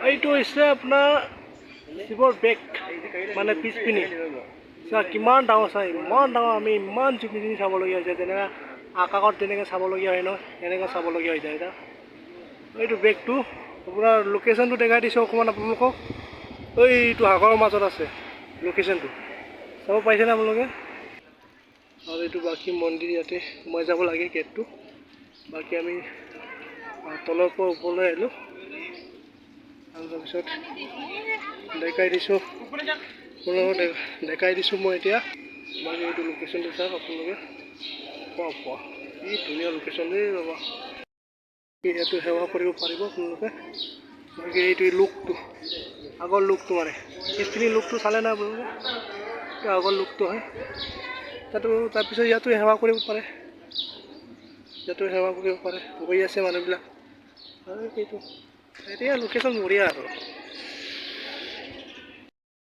এইটো হৈছে আপোনাৰ শিৱৰ বেগ মানে পিছপিনি চা কিমান ডাঙৰ চাই ইমান ডাঙৰ আমি ইমান জুপি জুপি চাবলগীয়া হৈছে যেনেকৈ আকাশত যেনেকৈ চাবলগীয়া হয় ন এনেকৈ চাবলগীয়া হৈ যায় এতিয়া এইটো বেগটো আপোনাৰ লোকেশ্যনটো দেখাই দিছোঁ অকণমান আপোনালোকক এইটো সাগৰৰ মাজত আছে লোকেশ্যনটো চাব পাৰিছেনে আপোনালোকে আৰু এইটো বাকী মন্দিৰ ইয়াতে সোমাই যাব লাগে গেটটো বাকী আমি তলৰ পৰা ওপৰলৈ আহিলোঁ আৰু তাৰপিছত দেখাই দিছোঁ মই এতিয়া বাকী এইটো লোকেশ্যনটো চাওক আপোনালোকে পোৱা কি ধুনীয়া লোকেশ্যন দেই বাবা ইয়াতো সেৱা কৰিব পাৰিব আপোনালোকে বাকী এইটো লুকটো আগৰ লুকটো মানে পিছপিনি লুকটো চালে না আপোনালোকে এইটো আগৰ লুকটো হয় তাতো তাৰপিছত ইয়াতো সেৱা কৰিব পাৰে গৈ আছে মানুহবিলাক আৰু এইটো এতিয়া লোকেশ্যন বঢ়িয়া আৰু